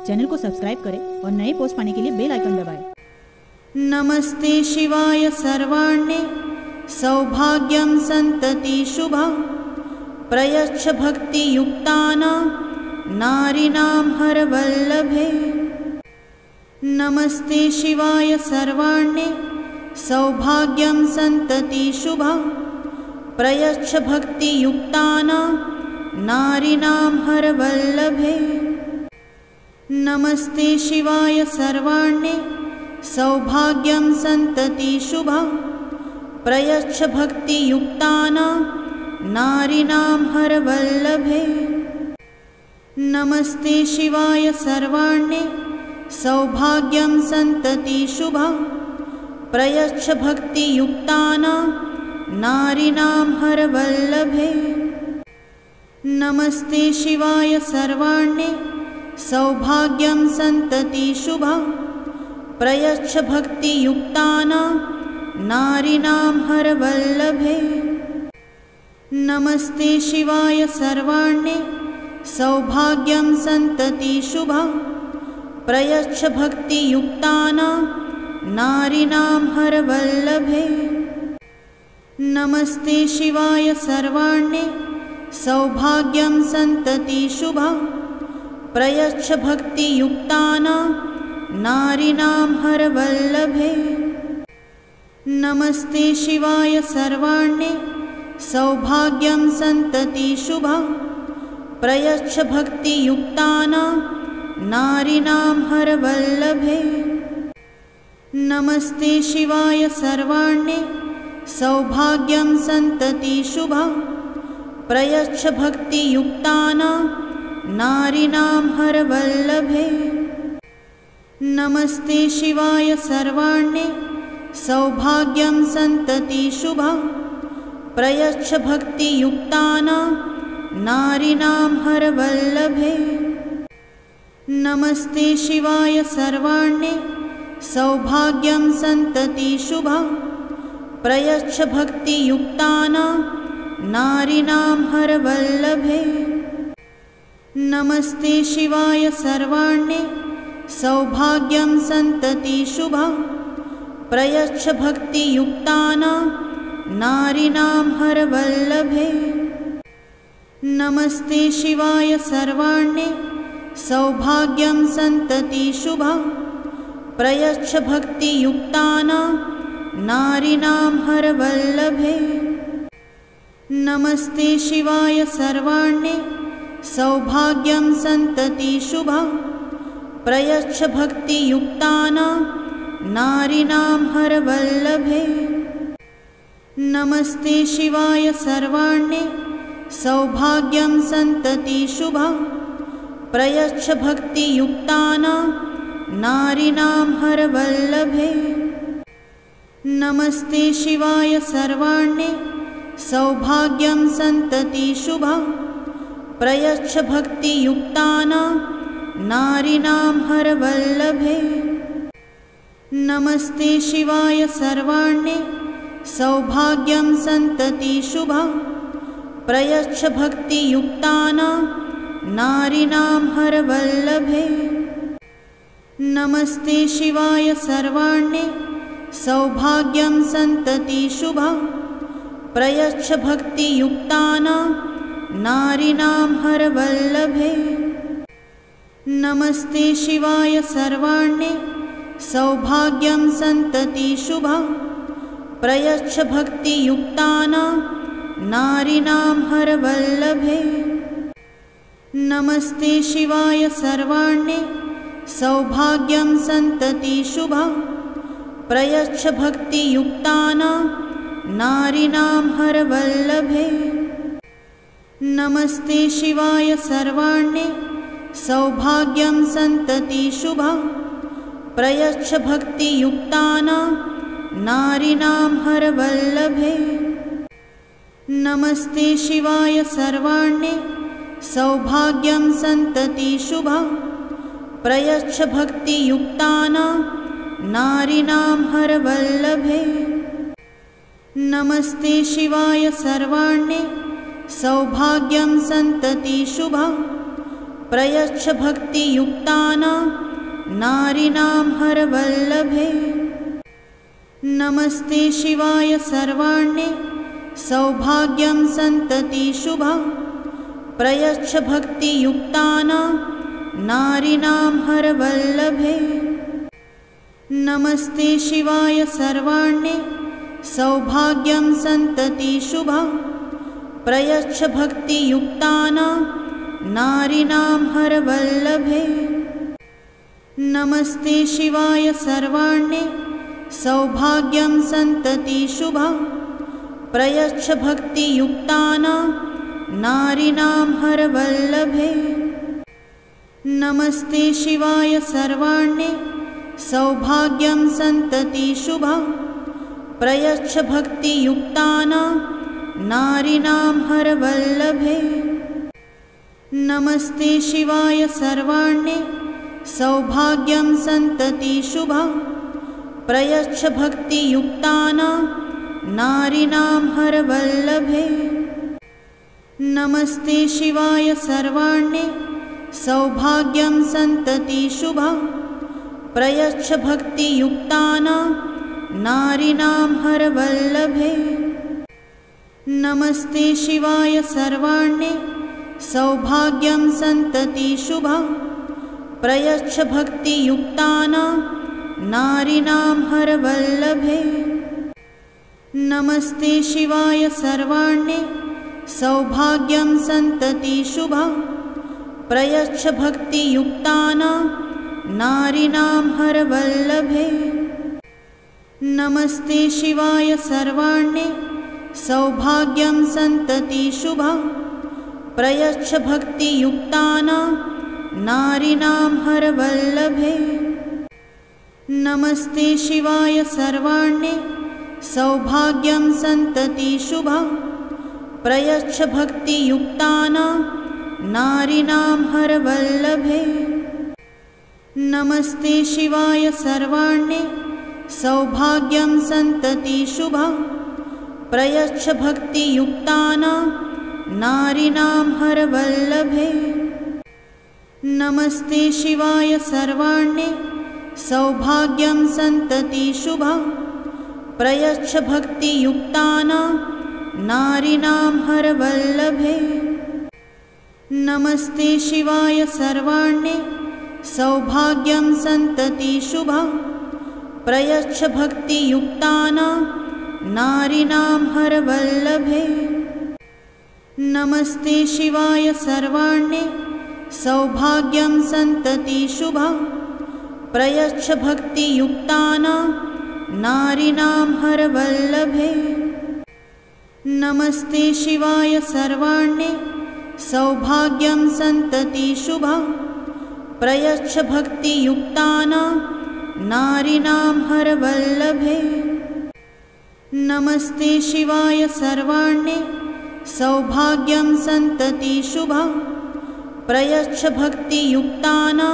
Channel को subscribe करें और नए पोस्ट पाने के लिए बेल आइकन दबाएं। नमस्ते शिवाय सर्वाण्ये सौभाग्यं सन्तति शुभा प्रयच्छ भक्तियुक्तानां नारीणां हरवल्लभे। नमस्ते शिवाय सर्वाण्ये सौभाग्यं सन्तति शुभा प्रयच्छ भक्तियुक्तानां नारीणां हरवल्लभे। नमस्ते शिवाय सर्वाण्ये सौभाग्यं सन्तति शुभा प्रयच्छ भक्तियुक्तानां नारीणां हरवल्लभे। नमस्ते शिवाय सर्वाण्ये सौभाग्यं सन्तति शुभा प्रयच्छ भक्तियुक्तानां नारीणां हरवल्लभे। नमस्ते शिवाय सर्वाण्ये सौभाग्यं सन्तति शुभा प्रयच्छ भक्तियुक्तानां नारीणां हरवल्लभे। नमस्ते शिवाय सर्वाण्ये सौभाग्यं सन्तति शुभा प्रयच्छ भक्तियुक्तानां नारीणां हरवल्लभे। नमस्ते शिवाय सर्वाण्ये सौभाग्यं सन्तति शुभा प्रयच्छ भक्तियुक्तानां नारीणां हरवल्लभे। नमस्ते शिवाय सर्वाण्ये सौभाग्यं सन्तति शुभा प्रयच्छ भक्तियुक्तानां नारीणां हरवल्लभे। नमस्ते शिवाय सर्वाण्ये सौभाग्यं सन्तति शुभा प्रयच्छ भक्तियुक्तानां नारीणां हरवल्लभे। नमस्ते शिवाय सर्वाण्ये सौभाग्यं सन्तति शुभा प्रयच्छ भक्तियुक्तानां नारीणां हरवल्लभे। नमस्ते शिवाय सर्वाण्ये सौभाग्यं सन्तति शुभा प्रयच्छ भक्तियुक्तानां नारीणां हरवल्लभे। नमस्ते शिवाय सर्वाण्ये सौभाग्यं सन्तति शुभा प्रयच्छ भक्तियुक्तानां नारीणां हरवल्लभे। नमस्ते शिवाय सर्वाण्ये सौभाग्यं सन्तति शुभा प्रयच्छ भक्तियुक्तानां नारीणां हरवल्लभे। नमस्ते शिवाय सर्वाण्ये सौभाग्यं सन्तति शुभा प्रयच्छ भक्तियुक्तानां नारीणां हरवल्लभे। नमस्ते शिवाय सर्वाण्ये सौभाग्यं सन्तति शुभा प्रयच्छ भक्तियुक्तानां नारीणां हरवल्लभे। नमस्ते शिवाय सर्वाण्ये सौभाग्यं सन्तति शुभा प्रयच्छ भक्तियुक्तानां नारीणां हरवल्लभे। नमस्ते शिवाय सर्वाण्ये सौभाग्यं सन्तति शुभा प्रयच्छ भक्तियुक्तानां नारीणां हरवल्लभे। नमस्ते शिवाय सर्वाण्ये सौभाग्यं सन्तति शुभा प्रयच्छ भक्तियुक्तानां नारीणां हरवल्लभे। नमस्ते शिवाय सर्वाण्ये सौभाग्यं सन्तति शुभा प्रयच्छ भक्तियुक्तानां नारीणां हरवल्लभे। नमस्ते शिवाय सर्वाण्ये सौभाग्यं सन्तति शुभा प्रयच्छ भक्तियुक्तानां नारीणां हरवल्लभे। नमस्ते शिवाय सर्वाण्ये सौभाग्यं सन्तति शुभा प्रयच्छ भक्तियुक्तानां नारीणां हरवल्लभे। नमस्ते शिवाय सर्वाण्ये सौभाग्यं सन्तति शुभा प्रयच्छ भक्तियुक्तानां नारीणां हरवल्लभे। नमस्ते शिवाय सर्वाण्ये सौभाग्यं सन्तति शुभा प्रयच्छ भक्तियुक्तानां नारीणां हरवल्लभे। नमस्ते शिवाय सर्वाण्ये सौभाग्यं सन्तति शुभा प्रयच्छ भक्तियुक्तानां नारीणां हरवल्लभे। नमस्ते शिवाय सर्वाण्ये सौभाग्यं सन्तति शुभा प्रयच्छ भक्तियुक्तानां नारीणां हरवल्लभे। नमस्ते शिवाय सर्वाण्ये सौभाग्यं सन्तति शुभा प्रयच्छ भक्तियुक्तानां नारीणां हरवल्लभे। नमस्ते शिवाय सर्वाण्ये सौभाग्यं सन्तति शुभा प्रयच्छ भक्तियुक्तानां नारीणां हरवल्लभे। नमस्ते शिवाय सर्वाण्ये सौभाग्यं सन्तति शुभा प्रयच्छ भक्तियुक्तानां नारीणां हरवल्लभे। नमस्ते शिवाय सर्वाण्ये सौभाग्यं सन्तति शुभा प्रयच्छ भक्तियुक्तानां नारीणां हरवल्लभे। नमस्ते शिवाय सर्वाण्ये सौभाग्यं सन्तति शुभा प्रयच्छ भक्तियुक्तानां नारीणां हरवल्लभे। नमस्ते शिवाय सर्वाण्ये सौभाग्यं सन्तति शुभा प्रयच्छ भक्तियुक्तानां नारीणां हरवल्लभे। नमस्ते शिवाय सर्वाण्ये सौभाग्यं सन्तति शुभा प्रयच्छ भक्तियुक्तानां नारीणां हरवल्लभे। नमस्ते शिवाय सर्वाण्ये सौभाग्यं सन्तति शुभा प्रयच्छ भक्तियुक्तानां नारीणां हरवल्लभे। नमस्ते शिवाय सर्वाण्ये सौभाग्यं सन्तति शुभा प्रयच्छ भक्तियुक्तानां नारीणां हरवल्लभे। नमस्ते शिवाय सर्वाण्ये सौभाग्यं सन्तति शुभा प्रयच्छ भक्तियुक्तानां नारीणां हरवल्लभे। नमस्ते शिवाय सर्वाण्ये सौभाग्यं सन्तति शुभा प्रयच्छ भक्तियुक्तानां नारीणां हरवल्लभे। नमस्ते शिवाय सर्वाण्ये सौभाग्यं सन्तति शुभा प्रयच्छ भक्तियुक्तानां नारीणां हरवल्लभे। नमस्ते शिवाय सर्वाण्ये सौभाग्यं सन्तति शुभा प्रयच्छ भक्तियुक्तानां नारीणां हरवल्लभे। नमस्ते शिवाय सर्वाण्ये सौभाग्यं सन्तति शुभा प्रयच्छ भक्तियुक्तानां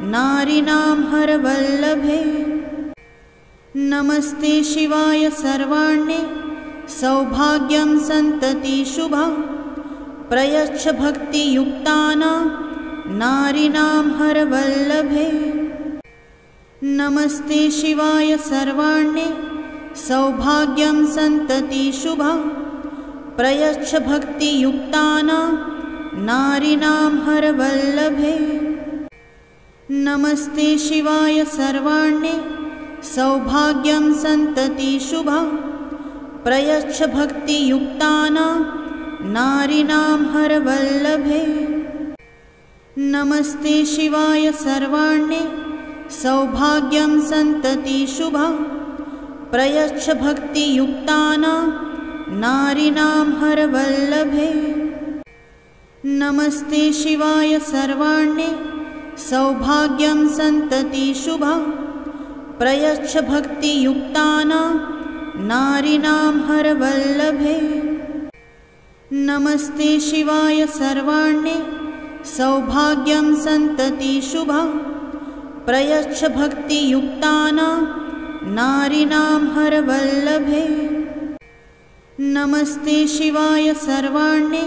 नारीणां हरवल्लभे। नमस्ते शिवाय सर्वाण्ये सौभाग्यं सन्तति शुभा प्रयच्छ भक्तियुक्तानां नारीणां हरवल्लभे। नमस्ते शिवाय सर्वाण्ये सौभाग्यं सन्तति शुभा प्रयच्छ भक्तियुक्तानां नारीणां हरवल्लभे। नमस्ते शिवाय सर्वाण्ये सौभाग्यं सन्तति शुभा प्रयच्छ भक्तियुक्तानां नारीणां हरवल्लभे। नमस्ते शिवाय सर्वाण्ये सौभाग्यं सन्तति शुभा प्रयच्छ भक्तियुक्तानां नारीणां हरवल्लभे। नमस्ते शिवाय सर्वाण्ये सौभाग्यं सन्तति शुभा प्रयच्छ भक्तियुक्तानां नारीणां हरवल्लभे। नमस्ते शिवाय सर्वाण्ये सौभाग्यं सन्तति शुभा प्रयच्छ भक्तियुक्तानां नारीणां हरवल्लभे। नमस्ते शिवाय सर्वाण्ये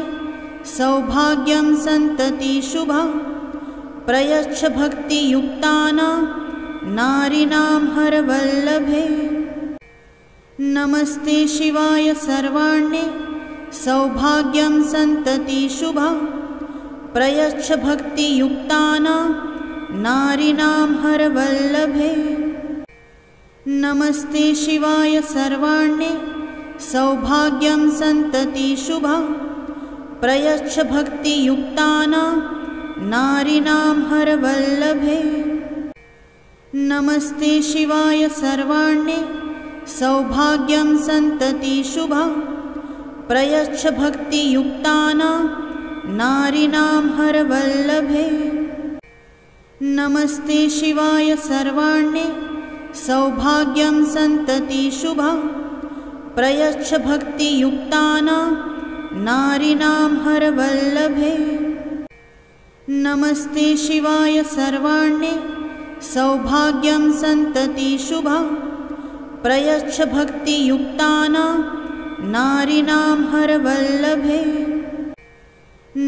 सौभाग्यं सन्तति शुभा प्रयच्छ भक्तियुक्तानां नारीणां हरवल्लभे। नमस्ते शिवाय सर्वाण्ये सौभाग्यं सन्तति शुभा प्रयच्छ भक्तियुक्तानां नारीणां हरवल्लभे। नमस्ते शिवाय सर्वाण्ये सौभाग्यं सन्तति शुभा प्रयच्छ भक्तियुक्तानां नारीणां हरवल्लभे। नमस्ते शिवाय सर्वाण्ये सौभाग्यं सन्तति शुभा प्रयच्छ भक्तियुक्तानां नारीणां हरवल्लभे। नमस्ते शिवाय सर्वाण्ये सौभाग्यं सन्तति शुभा प्रयच्छ भक्तियुक्तानां नारीणां हरवल्लभे। नमस्ते शिवाय सर्वाण्ये सौभाग्यं सन्तति शुभा प्रयच्छ भक्तियुक्तानां नारीणां हरवल्लभे।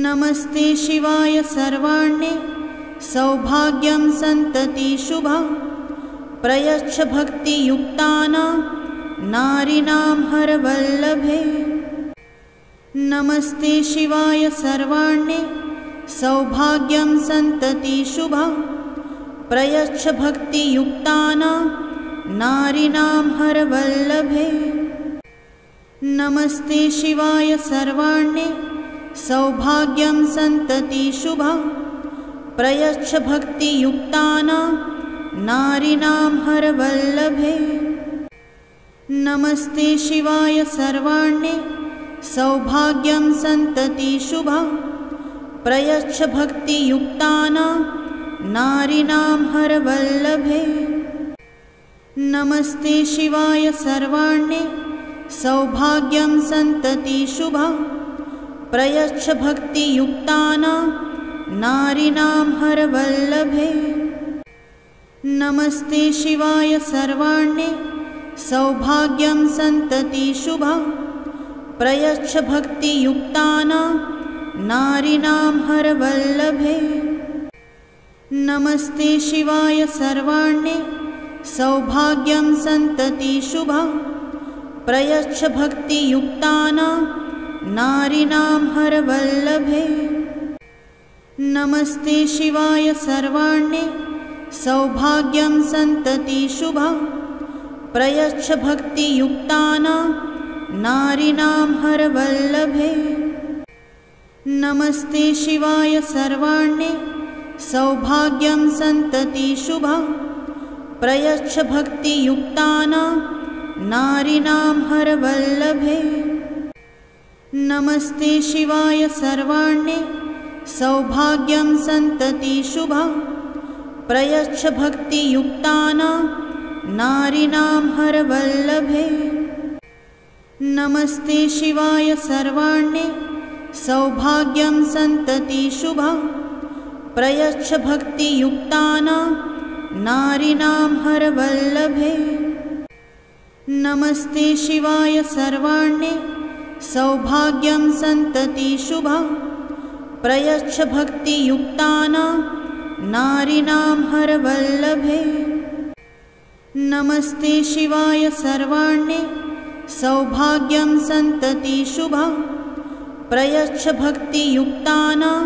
नमस्ते शिवाय सर्वाण्ये सौभाग्यं सन्तति शुभा प्रयच्छ भक्तियुक्तानां नारीणां हरवल्लभे। नमस्ते शिवाय सर्वाण्ये सौभाग्यं सन्तति शुभा प्रयच्छ भक्तियुक्तानां नारीणां हरवल्लभे। नमस्ते शिवाय सर्वाण्ये सौभाग्यं सन्तति शुभा प्रयच्छ भक्तियुक्तानां नारीणां हरवल्लभे। नमस्ते शिवाय सर्वाण्ये सौभाग्यं सन्तति शुभा प्रयच्छ भक्तियुक्तानां नारीणां हरवल्लभे। नमस्ते शिवाय सर्वाण्ये सौभाग्यं सन्तति शुभा प्रयच्छ भक्तियुक्तानां नारीणां हरवल्लभे। नमस्ते शिवाय सर्वाण्ये सौभाग्यं सन्तति शुभा प्रयच्छ भक्तियुक्तानां नारीणां हरवल्लभे। नमस्ते शिवाय सर्वाण्ये सौभाग्यं सन्तति शुभा प्रयच्छ भक्तियुक्तानां नारीणां हरवल्लभे। नमस्ते शिवाय सर्वाण्ये सौभाग्यं सन्तति शुभा प्रयच्छ भक्तियुक्तानां नारीणां हरवल्लभे। नमस्ते शिवाय सर्वाण्ये सौभाग्यं सन्तति शुभा प्रयच्छ भक्तियुक्तानां नारीणां हरवल्लभे। नमस्ते शिवाय सर्वाण्ये सौभाग्यं सन्तति शुभा प्रयच्छ भक्तियुक्तानां नारीणां हरवल्लभे। नमस्ते शिवाय सर्वाण्ये सौभाग्यं सन्तति शुभा प्रयच्छ भक्तियुक्तानां नारीणां हरवल्लभे। नमस्ते शिवाय सर्वाण्ये सौभाग्यं सन्तति शुभा प्रयच्छ भक्तियुक्तानां नारीणां हरवल्लभे। नमस्ते शिवाय सर्वाण्ये सौभाग्यं सन्तति शुभा प्रयच्छ भक्तियुक्तानां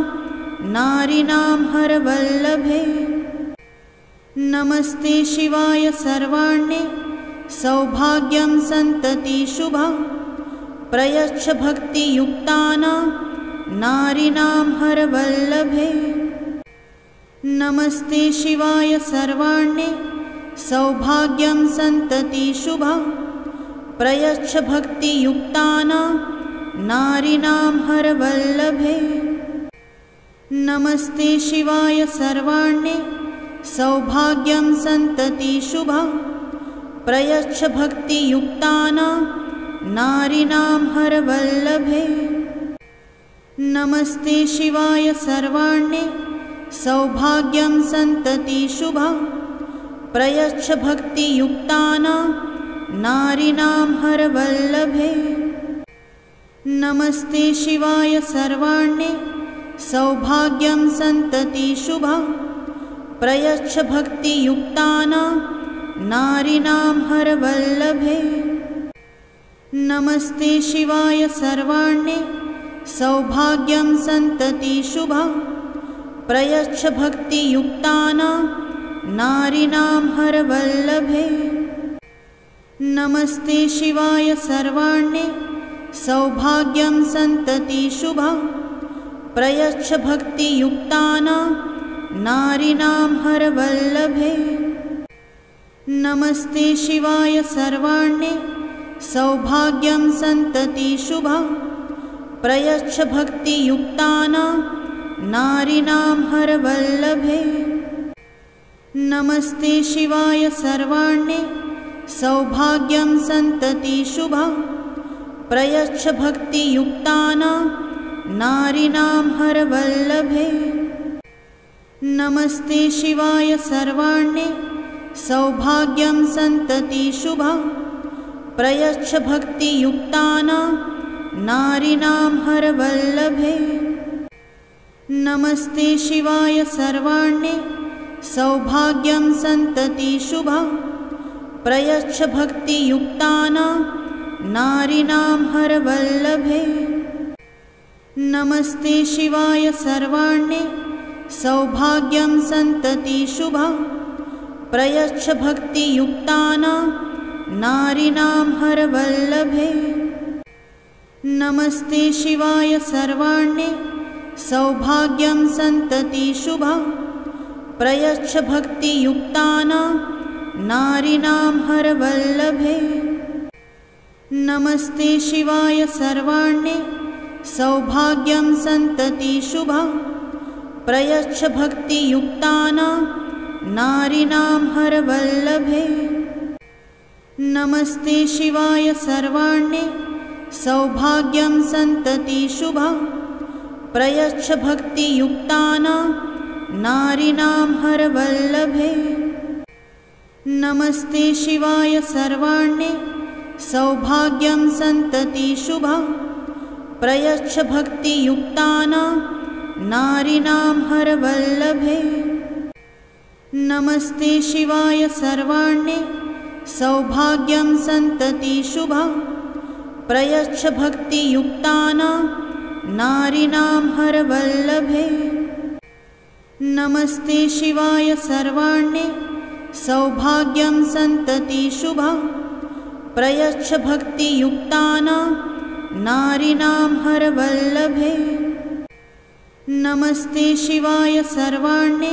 नारीणां हरवल्लभे। नमस्ते शिवाय सर्वाण्ये सौभाग्यं सन्तति शुभा प्रयच्छ भक्तियुक्तानां नारीणां हरवल्लभे। नमस्ते शिवाय सर्वाण्ये सौभाग्यं सन्तति शुभा प्रयच्छ भक्तियुक्तानां नारीणां हरवल्लभे। नमस्ते शिवाय सर्वाण्ये सौभाग्यं सन्तति शुभा प्रयच्छ भक्तियुक्तानां नारीणां हरवल्लभे। नमस्ते शिवाय सर्वाण्ये सौभाग्यं सन्तति शुभा प्रयच्छ भक्तियुक्तानां नारीणां हरवल्लभे। नमस्ते शिवाय सर्वाण्ये सौभाग्यं सन्तति शुभा प्रयच्छ भक्तियुक्तानां नारीणां हरवल्लभे। नमस्ते शिवाय सर्वाण्ये सौभाग्यं सन्तति शुभा प्रयच्छ भक्तियुक्तानां नारीणां हरवल्लभे। नमस्ते शिवाय सर्वाण्ये सौभाग्यं सन्तति शुभा प्रयच्छ भक्तियुक्तानां नारीणां हरवल्लभे। नमस्ते शिवाय सर्वाण्ये सौभाग्यं सन्तति शुभा प्रयच्छ भक्तियुक्तानां नारीणां हरवल्लभे। नमस्ते शिवाय सर्वाण्ये सौभाग्यं सन्तति शुभा प्रयच्छ भक्तियुक्तानां नारीणां हरवल्लभे। नमस्ते शिवाय सर्वाण्ये सौभाग्यं सन्तति शुभा प्रयच्छ भक्तियुक्तानां नारीणां हरवल्लभे। नमस्ते शिवाय सर्वाण्ये सौभाग्यं सन्तति शुभा प्रयच्छ भक्तियुक्तानां नारीणां हरवल्लभे। नमस्ते शिवाय सर्वाण्ये सौभाग्यं सन्तति शुभा प्रयच्छ भक्तियुक्तानां नारीणां हरवल्लभे। नमस्ते शिवाय सर्वाण्ये सौभाग्यं सन्तति शुभा प्रयच्छ भक्तियुक्तानां नारीणां हरवल्लभे। नमस्ते शिवाय सर्वाण्ये सौभाग्यं सन्तति शुभा प्रयच्छ भक्तियुक्तानां नारीणां हरवल्लभे। नमस्ते शिवाय सर्वाण्ये सौभाग्यं सन्तति शुभा प्रयच्छ भक्तियुक्तानां नारीणां हरवल्लभे। नमस्ते शिवाय सर्वाण्ये सौभाग्यं सन्तति शुभा प्रयच्छ भक्तियुक्तानां नारीणां हरवल्लभे। नमस्ते शिवाय सर्वाण्ये सौभाग्यं सन्तति शुभा प्रयच्छ भक्तियुक्तानां नारीणां हरवल्लभे। नमस्ते शिवाय सर्वाण्ये सौभाग्यं सन्तति शुभा प्रयच्छ भक्तियुक्तानां नारीणां हरवल्लभे। नमस्ते शिवाय सर्वाण्ये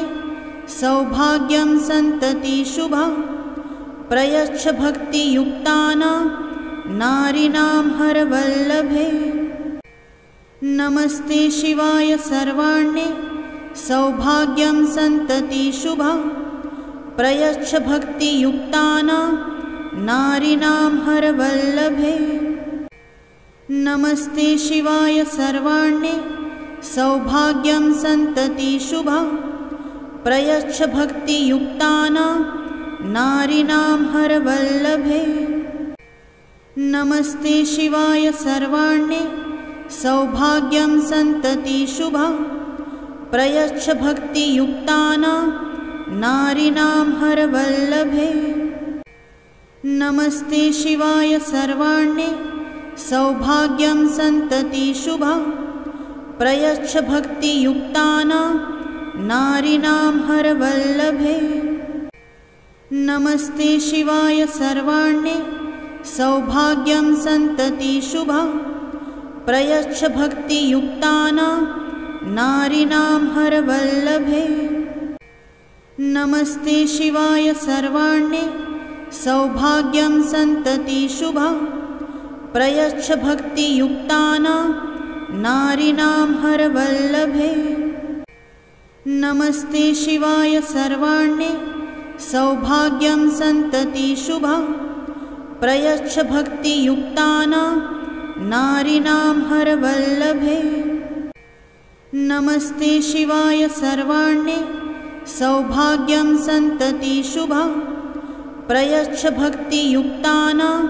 सौभाग्यं सन्तति शुभा प्रयच्छ भक्तियुक्तानां नारीणां हरवल्लभे। नमस्ते शिवाय सर्वाण्ये सौभाग्यं सन्तति शुभा प्रयच्छ भक्तियुक्तानां नारीणां हरवल्लभे। नमस्ते शिवाय सर्वाण्ये सौभाग्यं सन्तति शुभा प्रयच्छ भक्तियुक्तानां नारीणां हरवल्लभे। नमस्ते शिवाय सर्वाण्ये सौभाग्यं सन्तति शुभा प्रयच्छ भक्तियुक्तानां नारीणां हरवल्लभे। नमस्ते शिवाय सर्वाण्ये सौभाग्यं सन्तति शुभा प्रयच्छ भक्तियुक्तानां नारीणां हरवल्लभे। नमस्ते शिवाय सर्वाण्ये सौभाग्यं सन्तति शुभा प्रयच्छ भक्तियुक्तानां नारीणां हरवल्लभे। नमस्ते शिवाय सर्वाण्ये सौभाग्यं सन्तति शुभा प्रयच्छ भक्तियुक्तानां नारीणां हरवल्लभे। नमस्ते शिवाय सर्वाण्ये सौभाग्यं सन्तति शुभा प्रयच्छ भक्तियुक्तानां नारीणां हरवल्लभे। नमस्ते शिवाय सर्वाण्ये सौभाग्यं सन्तति शुभा प्रयच्छ भक्तियुक्तानां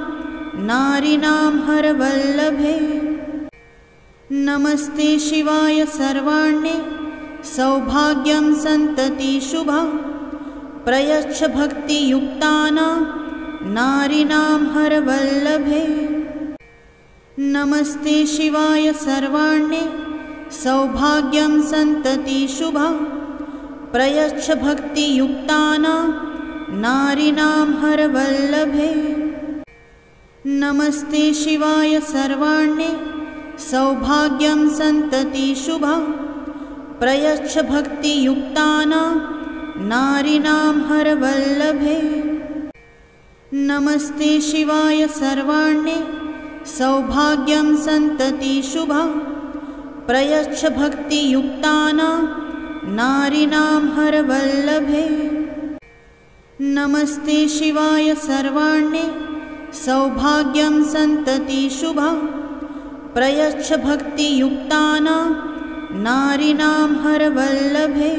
नारीणां हरवल्लभे। नमस्ते शिवाय सर्वाण्ये सौभाग्यं सन्तति शुभा प्रयच्छ भक्तियुक्तानां नारीणां हरवल्लभे। नमस्ते शिवाय सर्वाण्ये सौभाग्यं सन्तति शुभा प्रयच्छ भक्तियुक्तानां नारीणां हरवल्लभे। नमस्ते शिवाय सर्वाण्ये सौभाग्यं सन्तति शुभा प्रयच्छ भक्तियुक्तानां नारीणां हरवल्लभे। नमस्ते शिवाय सर्वाण्ये सौभाग्यं सन्तति शुभा प्रयच्छ भक्तियुक्तानां नारीणां हरवल्लभे। नमस्ते शिवाय सर्वाण्ये सौभाग्यं सन्तति शुभा प्रयच्छ भक्तियुक्तानां नारीणां हरवल्लभे।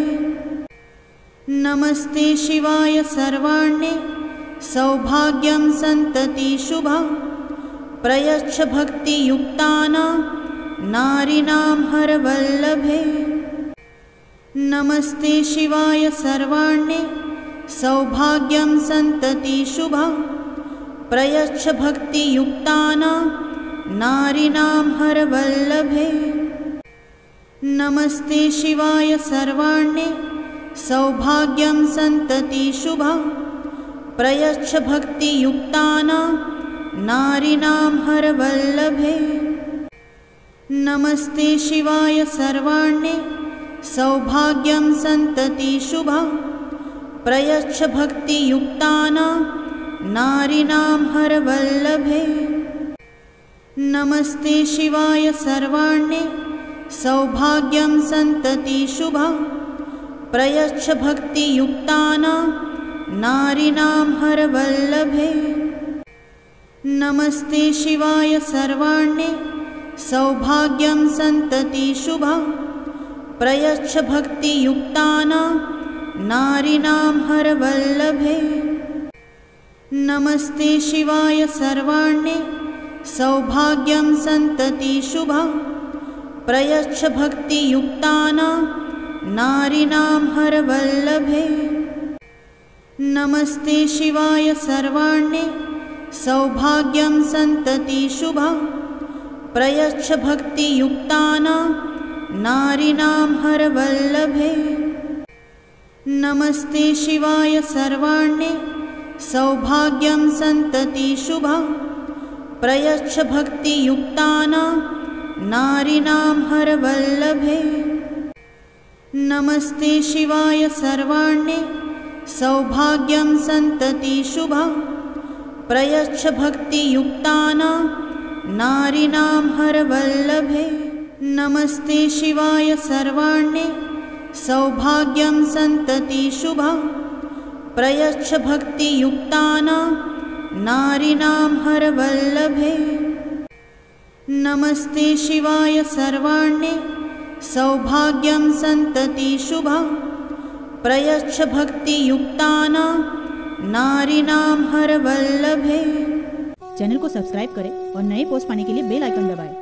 नमस्ते शिवाय सर्वाण्ये सौभाग्यं सन्तति शुभा प्रयच्छ भक्तियुक्तानां नारीणां हरवल्लभे। नमस्ते शिवाय सर्वाण्ये सौभाग्यं सन्तति शुभा प्रयच्छ भक्तियुक्तानां नारीणां हरवल्लभे। नमस्ते शिवाय सर्वाण्ये सौभाग्यं सन्तति शुभा प्रयच्छ भक्तियुक्तानां नारीणां हरवल्लभे। नमस्ते शिवाय सर्वाण्ये सौभाग्यं सन्तति शुभा प्रयच्छ भक्तियुक्तानां नारीणां हरवल्लभे। नमस्ते शिवाय सर्वाण्ये सौभाग्यं सन्तति शुभा प्रयच्छ भक्तियुक्तानां नारीणां हरवल्लभे। नमस्ते शिवाय सर्वाण्ये सौभाग्यं सन्तति शुभा प्रयच्छ भक्तियुक्तानां नारीणां हरवल्लभे। नमस्ते शिवाय सर्वाण्ये सौभाग्यं सन्तति शुभा प्रयच्छ भक्तियुक्तानां नारीणां हरवल्लभे। नमस्ते शिवाय सर्वाण्ये सौभाग्यं सन्तति शुभा प्रयच्छ भक्तियुक्तानां नारीणां हरवल्लभे। नमस्ते शिवाय सर्वाण्ये सौभाग्यं सन्तति शुभा प्रयच्छ भक्तियुक्तानां नारीणां हरवल्लभे। नमस्ते शिवाय सर्वाण्ये सौभाग्यं सन्तति शुभा प्रयच्छ भक्तियुक्तानां नारीणां हरवल्लभे। नमस्ते शिवाय सर्वाण्ये सौभाग्यं सन्तति शुभा प्रयच्छ भक्तियुक्तानां नारीणां हरवल्लभे। नमस्ते शिवाय सर्वाण्ये सौभाग्यं सन्तति शुभा प्रयच्छ भक्तियुक्तानां नारीणां हरवल्लभे। चैनल को सब्सक्राइब करें और नए पोस्ट पाने के लिए बेल आइकन दबाएं।